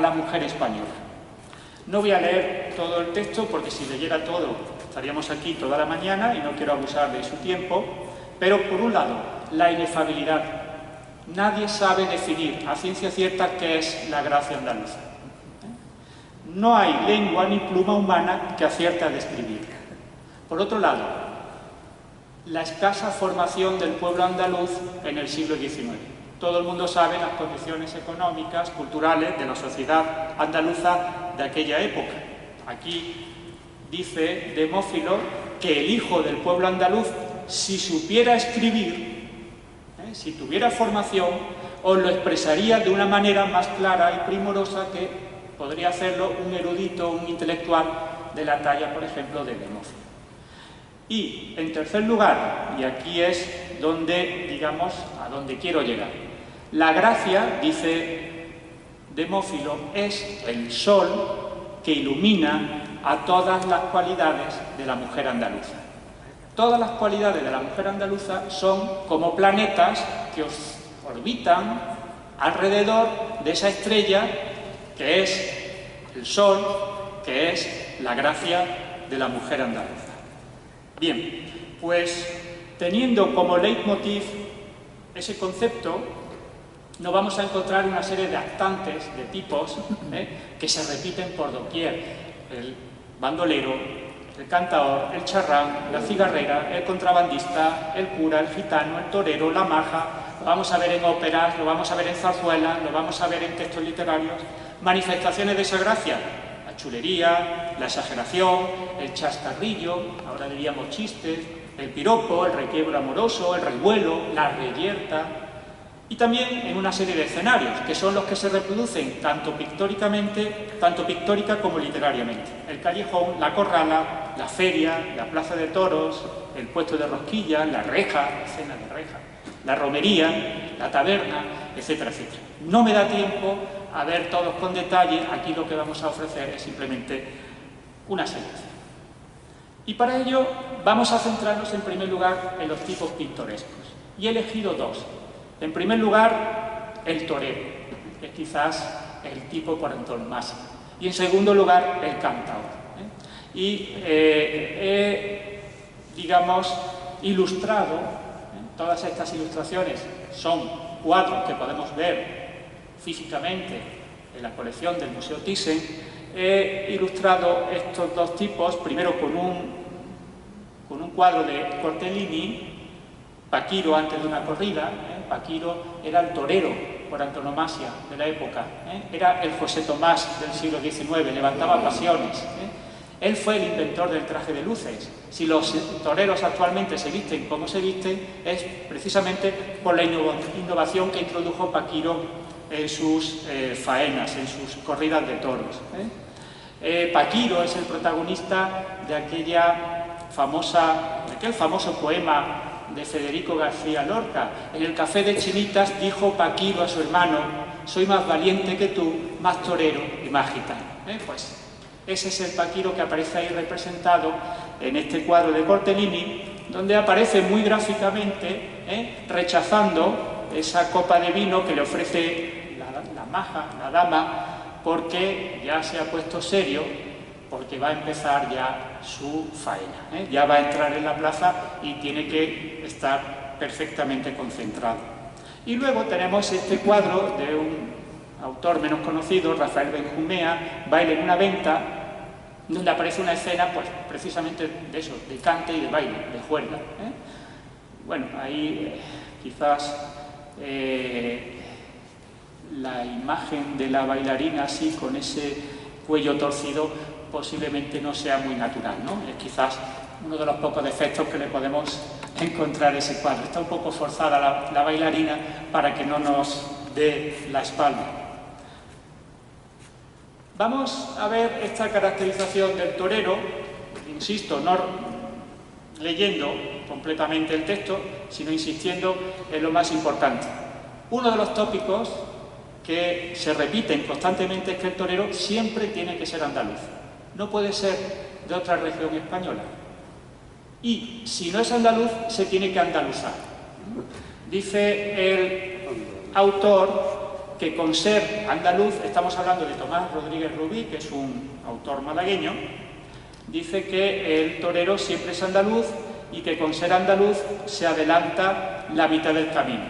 a la mujer española. No voy a leer todo el texto porque si leyera todo estaríamos aquí toda la mañana y no quiero abusar de su tiempo, pero por un lado, la inefabilidad. Nadie sabe definir a ciencia cierta qué es la gracia andaluza. No hay lengua ni pluma humana que acierte a describirla. Por otro lado, la escasa formación del pueblo andaluz en el siglo XIX. Todo el mundo sabe las condiciones económicas, culturales de la sociedad andaluza de aquella época. Aquí dice Demófilo que el hijo del pueblo andaluz, si supiera escribir, si tuviera formación, os lo expresaría de una manera más clara y primorosa que podría hacerlo un erudito, un intelectual de la talla, por ejemplo, de Demófilo. Y, en tercer lugar, y aquí es donde, digamos, a donde quiero llegar, la gracia, dice Demófilo, es el sol que ilumina a todas las cualidades de la mujer andaluza. Todas las cualidades de la mujer andaluza son como planetas que orbitan alrededor de esa estrella que es el sol, que es la gracia de la mujer andaluza. Bien, pues teniendo como leitmotiv ese concepto, nos vamos a encontrar una serie de actantes, de tipos, que se repiten por doquier. El bandolero, el cantaor, el charrán, la cigarrera, el contrabandista, el cura, el gitano, el torero, la maja. Lo vamos a ver en óperas, lo vamos a ver en zarzuelas, lo vamos a ver en textos literarios. Manifestaciones de esa gracia, la chulería, la exageración, el chascarrillo, ahora diríamos chistes, el piropo, el requiebro amoroso, el revuelo, la reyerta, y también en una serie de escenarios, que son los que se reproducen tanto pictórica como literariamente. El callejón, la corrala, la feria, la plaza de toros, el puesto de rosquillas, la reja, la escena de reja, la romería, la taberna, etcétera, etcétera. No me da tiempo a ver todos con detalle, aquí lo que vamos a ofrecer es simplemente una selección. Y para ello vamos a centrarnos en primer lugar en los tipos pintorescos. Y he elegido dos. En primer lugar, el torero, que es quizás el tipo por antonomasia. Y en segundo lugar, el cantaor. Y he, digamos, ilustrado, todas estas ilustraciones son cuadros que podemos ver físicamente en la colección del Museo Thyssen. He ilustrado estos dos tipos, primero con un cuadro de Cortellini, Paquiro antes de una corrida. Paquiro era el torero por antonomasia de la época, era el José Tomás del siglo XIX, levantaba pasiones. Él fue el inventor del traje de luces. Si los toreros actualmente se visten como se visten, es precisamente por la innovación que introdujo Paquiro en sus faenas, en sus corridas de toros. Paquiro es el protagonista de aquel famoso poema de Federico García Lorca. En el café de Chinitas dijo Paquiro a su hermano: soy más valiente que tú, más torero y más gitano. Pues ese es el Paquiro que aparece ahí representado en este cuadro de Cortellini, donde aparece muy gráficamente rechazando esa copa de vino que le ofrece la maja, la dama, porque ya se ha puesto serio, porque va a empezar ya su faena, ya va a entrar en la plaza y tiene que estar perfectamente concentrado. Y luego tenemos este cuadro de un autor menos conocido, Rafael Benjumea, Baile en una venta, donde aparece una escena, pues precisamente de eso, de cante y de baile, de juerga. Bueno, ahí quizás la imagen de la bailarina así, con ese cuello torcido, posiblemente no sea muy natural, ¿no? Es quizás uno de los pocos defectos que le podemos encontrar a ese cuadro. Está un poco forzada la bailarina para que no nos dé la espalda. Vamos a ver esta caracterización del torero, insisto, no leyendo completamente el texto, sino insistiendo en lo más importante. Uno de los tópicos que se repiten constantemente es que el torero siempre tiene que ser andaluz. No puede ser de otra región española. Y si no es andaluz, se tiene que andaluzar. Dice el autor que con ser andaluz, estamos hablando de Tomás Rodríguez Rubí, que es un autor malagueño, dice que el torero siempre es andaluz y que con ser andaluz se adelanta la mitad del camino.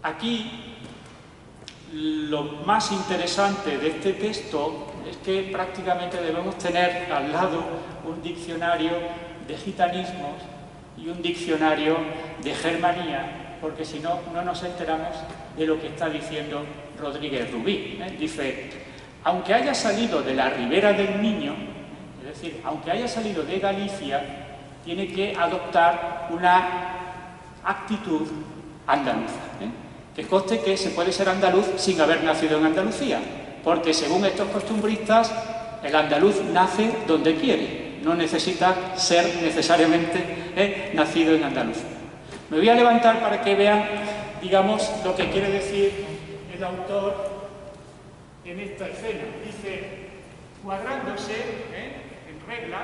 Aquí lo más interesante de este texto es que prácticamente debemos tener al lado un diccionario de gitanismos y un diccionario de germanía, porque si no, no nos enteramos de lo que está diciendo Rodríguez Rubí. Dice, aunque haya salido de la Ribera del Miño, es decir, aunque haya salido de Galicia, tiene que adoptar una actitud andaluza. Que conste que se puede ser andaluz sin haber nacido en Andalucía, porque según estos costumbristas, el andaluz nace donde quiere, no necesita ser necesariamente nacido en Andalucía. Me voy a levantar para que vean, digamos, lo que quiere decir el autor en esta escena. Dice, cuadrándose en regla,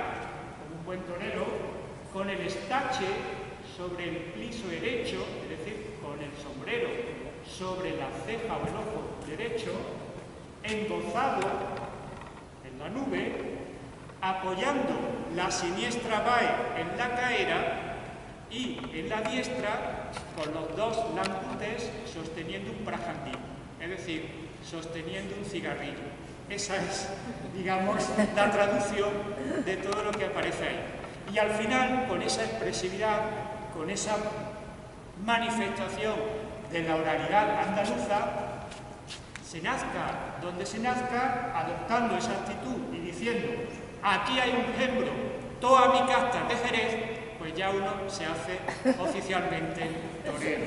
como un buen torero, con el estache sobre el pliso derecho, es decir, con el sombrero sobre la ceja o el ojo derecho, embozado en la nube, apoyando la siniestra bae en la caera y en la diestra con los dos lamputes sosteniendo un prajandín, es decir, sosteniendo un cigarrillo. Esa es, digamos, la traducción de todo lo que aparece ahí. Y al final, con esa expresividad, con esa manifestación de la oralidad andaluza, se nazca donde se nazca, adoptando esa actitud y diciendo, aquí hay un ejemplo, toda mi casta de Jerez, pues ya uno se hace oficialmente torero.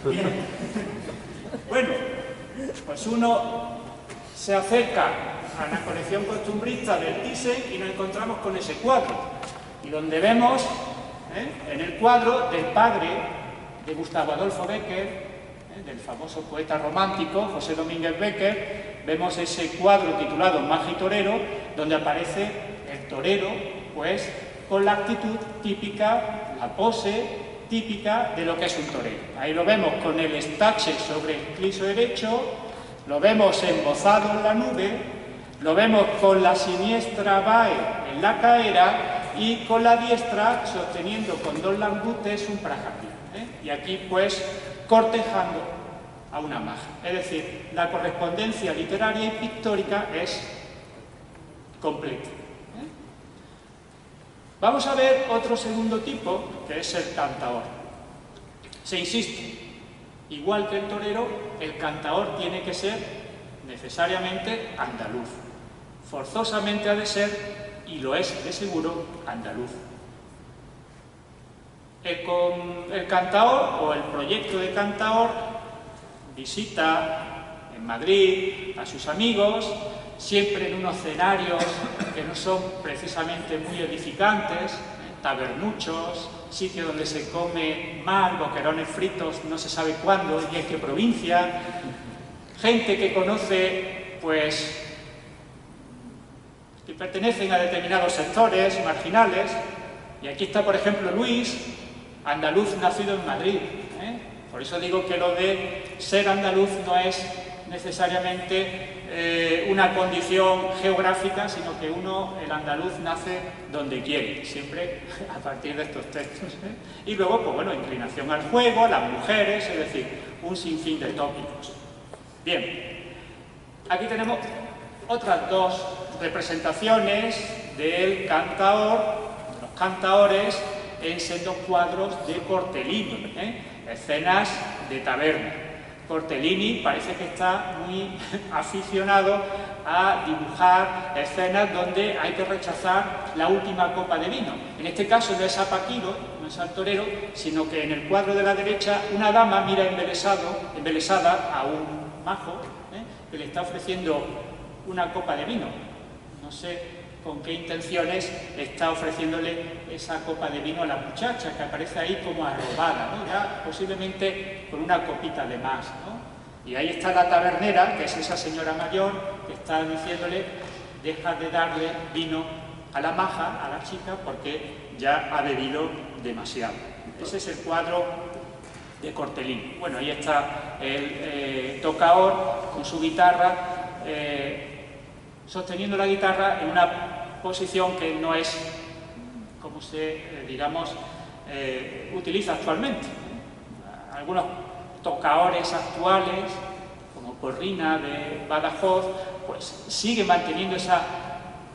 Bien. Bueno, pues uno se acerca a la colección costumbrista del Thyssen y nos encontramos con ese cuadro, y donde vemos en el cuadro del padre de Gustavo Adolfo Bécquer, del famoso poeta romántico José Domínguez Bécquer, vemos ese cuadro titulado Magia y Torero, donde aparece el torero, pues, con la actitud típica, la pose típica de lo que es un torero. Ahí lo vemos con el estache sobre el pliso derecho, lo vemos embozado en la nube, lo vemos con la siniestra bae en la caera y con la diestra sosteniendo con dos langutes un prajandín. Y aquí, pues, cortejando a una maja. Es decir, la correspondencia literaria y pictórica es completa. Vamos a ver otro segundo tipo, que es el cantaor. Se insiste, igual que el torero, el cantaor tiene que ser necesariamente andaluz. Forzosamente ha de ser, y lo es de seguro, andaluz. El cantaor o el proyecto de cantaor visita en Madrid a sus amigos, siempre en unos escenarios que no son precisamente muy edificantes, tabernuchos, sitios donde se come mal, boquerones fritos, no se sabe cuándo y en qué provincia, gente que conoce, pues, que pertenecen a determinados sectores marginales, y aquí está, por ejemplo, Luis, andaluz nacido en Madrid. Por eso digo que lo de ser andaluz no es necesariamente una condición geográfica, sino que el andaluz nace donde quiere, siempre a partir de estos textos. Y luego, pues bueno, inclinación al juego, a las mujeres, es decir, un sinfín de tópicos. Bien, aquí tenemos otras dos representaciones del cantaor, los cantaores, en sendos cuadros de Cortellini, escenas de taberna. Cortellini parece que está muy aficionado a dibujar escenas donde hay que rechazar la última copa de vino. En este caso no es a Paquiro, no es al torero, sino que en el cuadro de la derecha una dama mira embelesada a un majo que le está ofreciendo una copa de vino. No sé con qué intenciones está ofreciéndole esa copa de vino a la muchacha, que aparece ahí como arrobada, ¿no? Ya posiblemente con una copita de más, ¿no? Y ahí está la tabernera, que es esa señora mayor, que está diciéndole, deja de darle vino a la maja, a la chica, porque ya ha bebido demasiado. Ese es el cuadro Cortelín. Bueno, ahí está el tocador con su guitarra, sosteniendo la guitarra en una posición que no es como se, digamos, utiliza actualmente. Algunos tocadores actuales, como Porrina de Badajoz, pues sigue manteniendo esa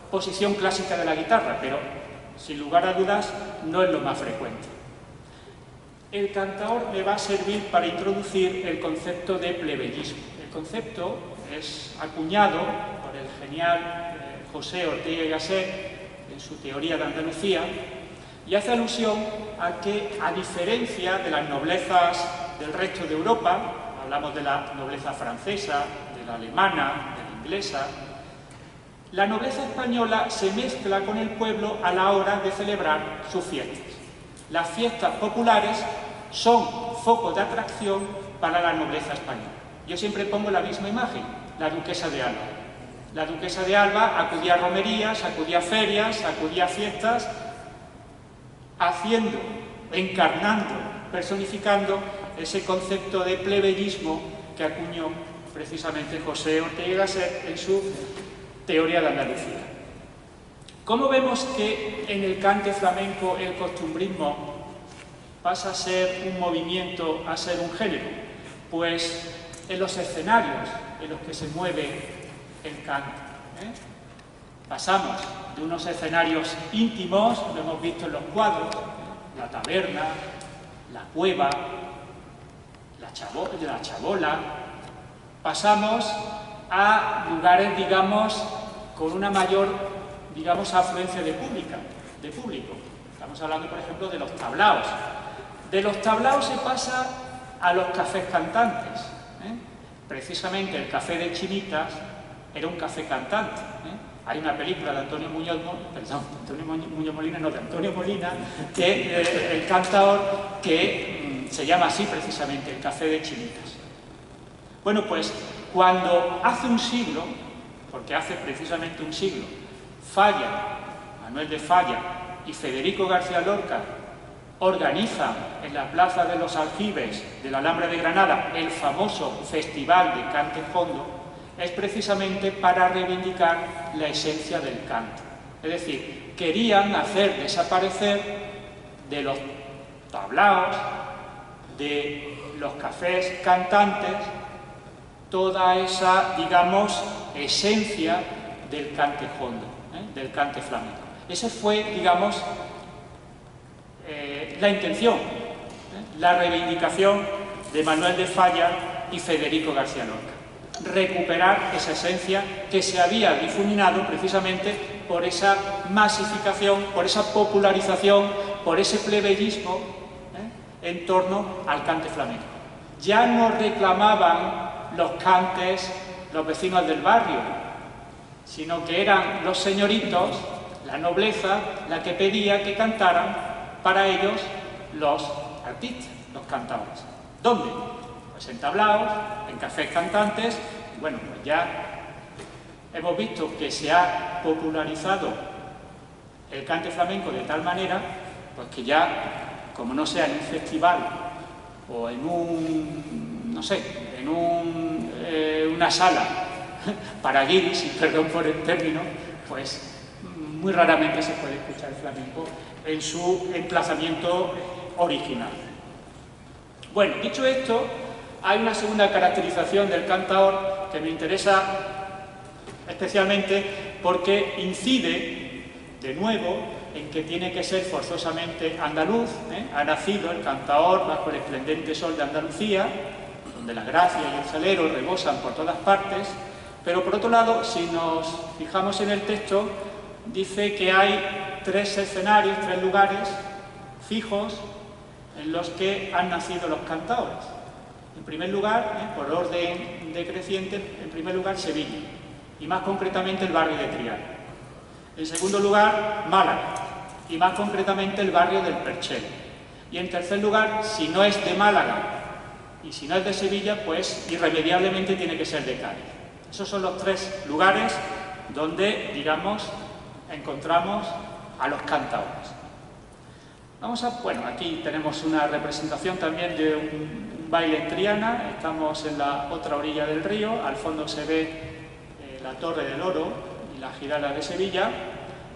posición clásica de la guitarra, pero sin lugar a dudas no es lo más frecuente. El cantaor le va a servir para introducir el concepto de plebeyismo. El concepto es acuñado por el genial José Ortega y Gasset en su teoría de Andalucía y hace alusión a que, a diferencia de las noblezas del resto de Europa, hablamos de la nobleza francesa, de la alemana, de la inglesa, la nobleza española se mezcla con el pueblo a la hora de celebrar sus fiestas. Las fiestas populares son foco de atracción para la nobleza española. Yo siempre pongo la misma imagen, la duquesa de Alba. La duquesa de Alba acudía a romerías, acudía a ferias, acudía a fiestas, haciendo, encarnando, personificando ese concepto de plebeyismo que acuñó precisamente José Ortega y Gasset en su teoría de Andalucía. ¿Cómo vemos que en el cante flamenco el costumbrismo pasa a ser un movimiento a ser un género? Pues en los escenarios en los que se mueve el cante. Pasamos de unos escenarios íntimos, lo hemos visto en los cuadros, la taberna, la cueva, la chabola, pasamos a lugares, digamos, con una mayor, digamos, afluencia de público. Estamos hablando, por ejemplo, de los tablaos. De los tablaos se pasa a los cafés cantantes. Precisamente el café de Chinitas era un café cantante. Hay una película de Antonio Molina, que el cantaor, que se llama así precisamente, el café de Chinitas. Bueno, pues cuando hace un siglo, porque hace precisamente un siglo, Manuel de Falla y Federico García Lorca organizan en la Plaza de los Aljibes de la Alhambra de Granada el famoso Festival de Cante Jondo, es precisamente para reivindicar la esencia del canto. Es decir, querían hacer desaparecer de los tablaos, de los cafés cantantes, toda esa, digamos, esencia del cante jondo, del cante flamenco. Esa fue, digamos, la intención, la reivindicación de Manuel de Falla y Federico García Lorca. Recuperar esa esencia que se había difuminado precisamente por esa masificación, por esa popularización, por ese plebeyismo en torno al cante flamenco. Ya no reclamaban los cantes los vecinos del barrio, sino que eran los señoritos, la nobleza, la que pedía que cantaran para ellos los artistas, los cantadores. ¿Dónde? Pues en tablaos, en cafés cantantes. Bueno, pues ya hemos visto que se ha popularizado el cante flamenco de tal manera, pues que ya, como no sea en un festival o en un, no sé, en una sala para guiris, y perdón por el término, pues muy raramente se puede escuchar el flamenco en su emplazamiento original. Bueno, dicho esto, hay una segunda caracterización del cantaor que me interesa especialmente porque incide de nuevo en que tiene que ser forzosamente andaluz. Ha nacido el cantaor bajo el esplendente sol de Andalucía, donde la gracia y el salero rebosan por todas partes, pero por otro lado, si nos fijamos en el texto, dice que hay 3 escenarios, 3 lugares fijos en los que han nacido los cantaores. En primer lugar, por orden decreciente, en primer lugar Sevilla, y más concretamente el barrio de Triana. En segundo lugar, Málaga, y más concretamente el barrio del Perchel. Y en tercer lugar, si no es de Málaga y si no es de Sevilla, pues irremediablemente tiene que ser de Cádiz. Esos son los 3 lugares donde, digamos, encontramos a los cantaores. Bueno, aquí tenemos una representación también de un baile en Triana. Estamos en la otra orilla del río. Al fondo se ve la Torre del Oro y la Giralda de Sevilla.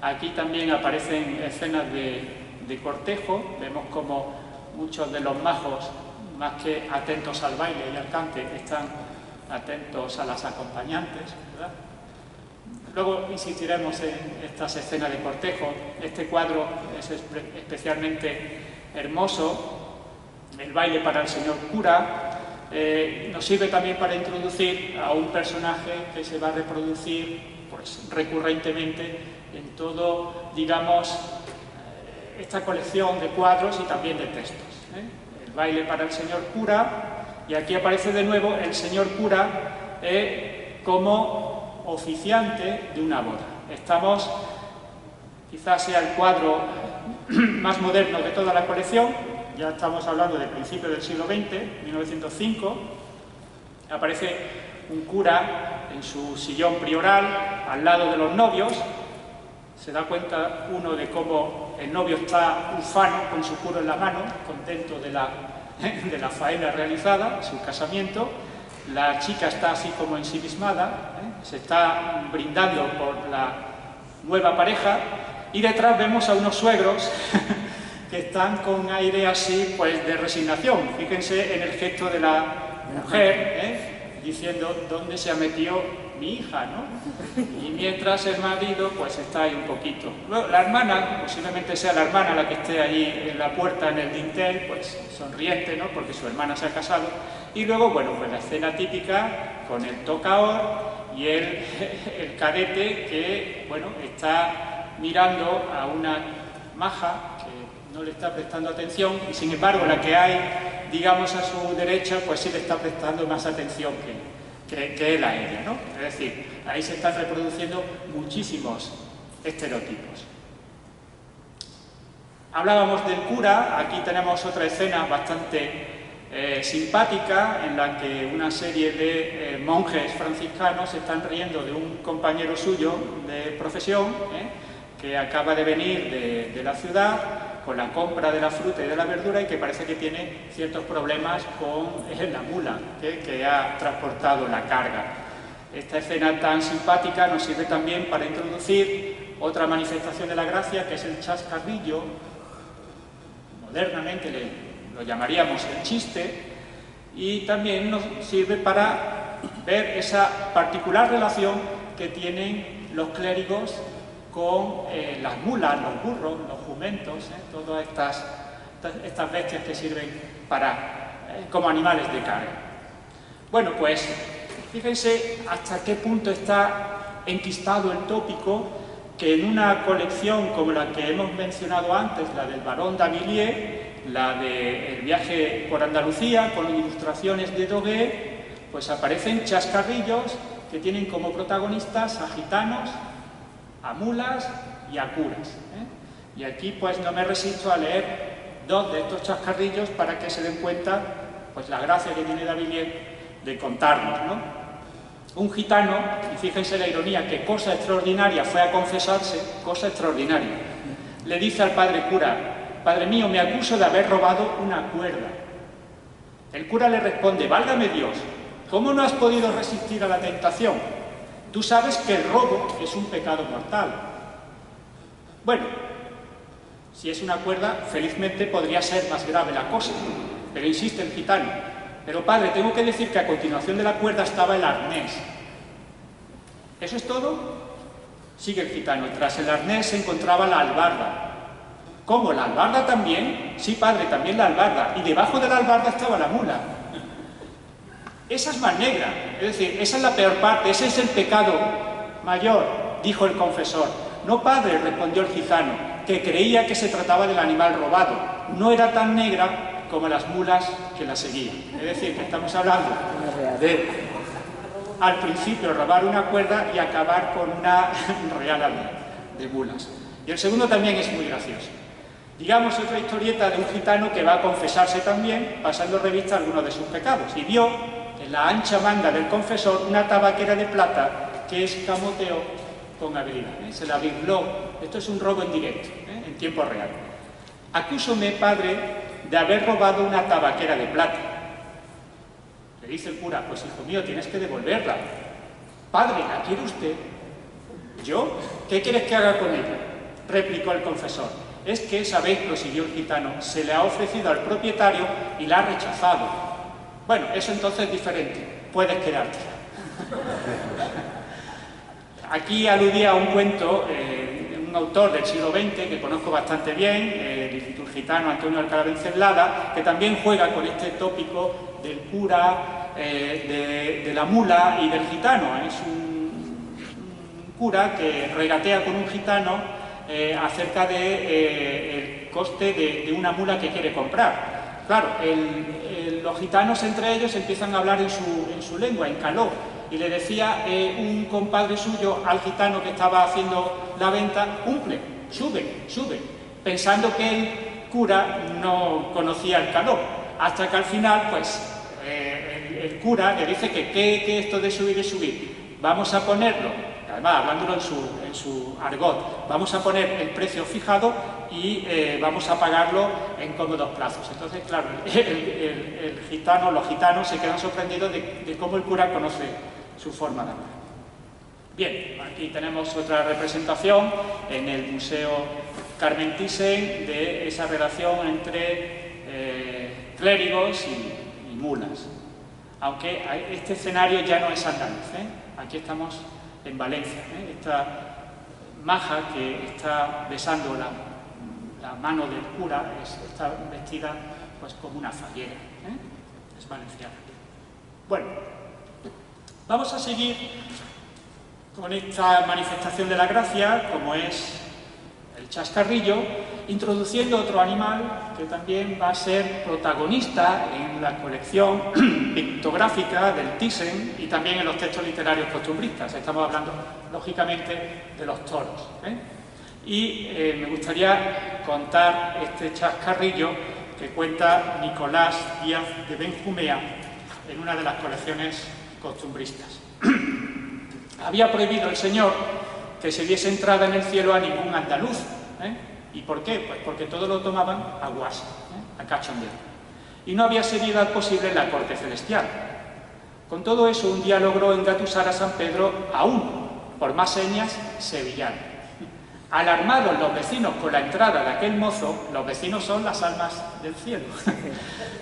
Aquí también aparecen escenas de cortejo. Vemos como muchos de los majos, más que atentos al baile y al cante, están atentos a las acompañantes, ¿verdad? Luego insistiremos en estas escenas de cortejo. Este cuadro es especialmente hermoso, el baile para el señor cura. Nos sirve también para introducir a un personaje que se va a reproducir pues, recurrentemente en todo, digamos, esta colección de cuadros y también de textos. El baile para el señor cura, y aquí aparece de nuevo el señor cura como oficiante de una boda. Quizás sea el cuadro más moderno de toda la colección, ya estamos hablando del principio del siglo XX, 1905, aparece un cura en su sillón prioral, al lado de los novios. Se da cuenta uno de cómo el novio está ufano, con su curo en la mano, contento de la faena realizada, su casamiento. La chica está así como ensimismada, se está brindando por la nueva pareja, y detrás vemos a unos suegros que están con aire así pues de resignación. Fíjense en el gesto de la mujer, diciendo ¿dónde se ha metido mi hija?, ¿no? Y mientras el marido pues está ahí un poquito. Luego, la hermana, posiblemente sea la hermana la que esté ahí en la puerta, en el dintel, pues sonriente, ¿no?, porque su hermana se ha casado. Y luego, bueno, pues la escena típica con el tocaor y el cadete que, bueno, está mirando a una maja que no le está prestando atención, y sin embargo la que hay, digamos, a su derecha, pues sí le está prestando más atención que él a ella, ¿no? Es decir, ahí se están reproduciendo muchísimos estereotipos. Hablábamos del cura. Aquí tenemos otra escena bastante simpática, en la que una serie de monjes franciscanos se están riendo de un compañero suyo de profesión, que acaba de venir de la ciudad con la compra de la fruta y de la verdura, y que parece que tiene ciertos problemas con la mula que ha transportado la carga. Esta escena tan simpática nos sirve también para introducir otra manifestación de la gracia, que es el chascarrillo. Modernamente lo llamaríamos el chiste, y también nos sirve para ver esa particular relación que tienen los clérigos con las mulas, los burros, los jumentos, todas estas bestias que sirven como animales de carga. Bueno, pues fíjense hasta qué punto está enquistado el tópico, que en una colección como la que hemos mencionado antes, la del barón d'Avilliers, la del viaje por Andalucía, con ilustraciones de Doguet, pues aparecen chascarrillos que tienen como protagonistas a gitanos, a mulas y a curas. Y aquí pues no me resisto a leer dos de estos chascarrillos para que se den cuenta pues la gracia que tiene d'Avilliers de contarnos, ¿no? Un gitano, y fíjense la ironía, que cosa extraordinaria fue a confesarse, cosa extraordinaria, le dice al padre cura: «Padre mío, me acuso de haber robado una cuerda». El cura le responde: «Válgame Dios, ¿cómo no has podido resistir a la tentación? Tú sabes que el robo es un pecado mortal». Bueno, si es una cuerda, felizmente podría ser más grave la cosa, pero insiste el gitano: «Pero padre, tengo que decir que a continuación de la cuerda estaba el arnés». ¿Eso es todo? Sigue el gitano: «Tras el arnés se encontraba la albarda». ¿Cómo? ¿La albarda también? Sí, padre, también la albarda. Y debajo de la albarda estaba la mula. Esa es más negra, es decir, esa es la peor parte, ese es el pecado mayor, dijo el confesor. «No, padre», respondió el gitano, que creía que se trataba del animal robado. No era tan negra como las mulas que la seguían. Es decir, que estamos hablando de, al principio, robar una cuerda y acabar con una reala de mulas. Y el segundo también es muy gracioso. Digamos otra historieta de un gitano que va a confesarse también, pasando revista a algunos de sus pecados, y vio en la ancha manga del confesor una tabaquera de plata que escamoteó con habilidad, se la bisló. Esto es un robo en directo, en tiempo real. Acúsome, padre, de haber robado una tabaquera de plata. Le dice el cura, pues hijo mío, tienes que devolverla. Padre, ¿la quiere usted? ¿Yo? ¿Qué quieres que haga con ella? Replicó el confesor. Es que, sabéis, prosiguió el gitano, se le ha ofrecido al propietario y la ha rechazado. Bueno, eso entonces es diferente. Puedes quedártela. Aquí aludía a un cuento de un autor del siglo XX que conozco bastante bien, el gitano Antonio Alcalá Venceslada, que también juega con este tópico del cura, de la mula y del gitano. Es un cura que regatea con un gitano acerca del coste de una mula que quiere comprar. Claro, los gitanos entre ellos empiezan a hablar en su lengua, en caló, y le decía un compadre suyo al gitano que estaba haciendo la venta, cumple, sube, sube, pensando que el cura no conocía el caló, hasta que al final, pues, el cura le dice que esto de subir, vamos a ponerlo, además hablándolo en su argot, vamos a poner el precio fijado y vamos a pagarlo en cómodos plazos. Entonces, claro, los gitanos se quedan sorprendidos de cómo el cura conoce su forma de hablar. Bien, aquí tenemos otra representación en el Museo Carmen Thyssen de esa relación entre clérigos y mulas. Aunque este escenario ya no es andaluz, aquí estamos en Valencia. Esta maja que está besando la mano del cura está vestida pues como una fallera, es valenciana. Bueno, vamos a seguir con esta manifestación de la gracia, como es el chascarrillo, introduciendo otro animal que también va a ser protagonista en la colección pictográfica del Thyssen y también en los textos literarios costumbristas. Estamos hablando, lógicamente, de los toros. Y me gustaría contar este chascarrillo que cuenta Nicolás Díaz de Benjumea en una de las colecciones costumbristas. Había prohibido el Señor que se diese entrada en el cielo a ningún andaluz. ¿Y por qué? Pues porque todo lo tomaban a guasa, a cachondeo. Y no había seriedad posible en la corte celestial. Con todo eso, un día logró engatusar a San Pedro aún, por más señas, sevillano. Alarmados los vecinos con la entrada de aquel mozo, los vecinos son las almas del cielo,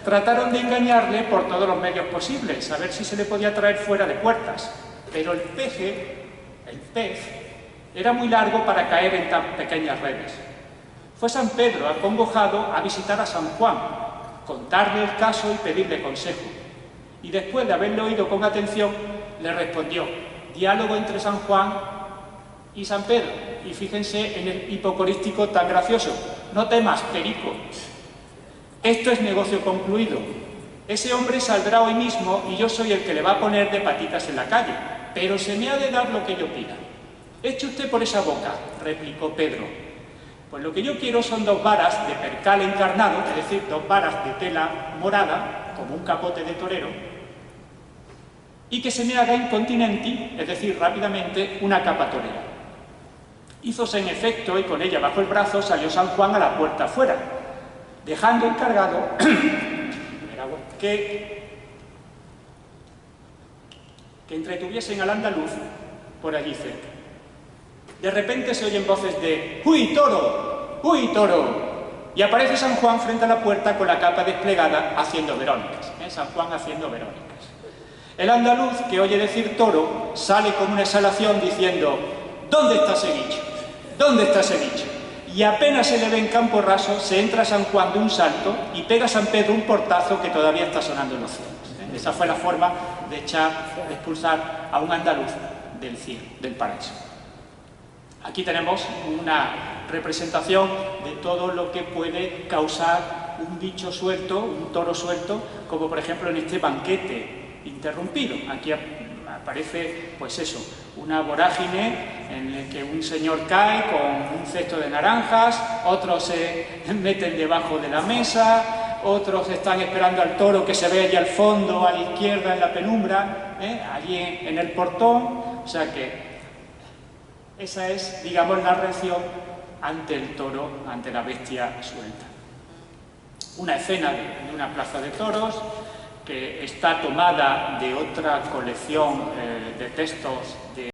trataron de engañarle por todos los medios posibles, a ver si se le podía traer fuera de puertas. Pero el pez, era muy largo para caer en tan pequeñas redes. Fue San Pedro, acongojado, a visitar a San Juan, contarle el caso y pedirle consejo. Y después de haberlo oído con atención, le respondió: diálogo entre San Juan y San Pedro. Y fíjense en el hipocorístico tan gracioso: no temas, perico, esto es negocio concluido. Ese hombre saldrá hoy mismo y yo soy el que le va a poner de patitas en la calle, pero se me ha de dar lo que yo pida. Eche usted por esa boca, replicó Pedro. Pues lo que yo quiero son 2 varas de percal encarnado, es decir, 2 varas de tela morada, como un capote de torero, y que se me haga incontinenti, es decir, rápidamente, una capa torera. Hízose en efecto, y con ella bajo el brazo salió San Juan a la puerta afuera, dejando encargado que entretuviesen al andaluz por allí cerca. De repente se oyen voces de ¡Huy, toro! ¡Huy, toro! Y aparece San Juan frente a la puerta con la capa desplegada haciendo verónicas. San Juan haciendo verónicas. El andaluz, que oye decir toro, sale con una exhalación diciendo: ¿dónde está ese bicho? ¿Dónde está ese bicho? Y apenas se le ve en campo raso, se entra San Juan de un salto y pega a San Pedro un portazo que todavía está sonando en los cielos. Esa fue la forma de expulsar a un andaluz del cielo, del paraíso. Aquí tenemos una representación de todo lo que puede causar un bicho suelto, un toro suelto, como por ejemplo en este banquete interrumpido. Aquí aparece, pues eso, una vorágine en la que un señor cae con un cesto de naranjas, otros se meten debajo de la mesa, otros están esperando al toro que se ve allí al fondo, a la izquierda, en la penumbra, allí en el portón. O sea que esa es, digamos, la reacción ante el toro, ante la bestia suelta. una escena de una plaza de toros que está tomada de otra colección de textos de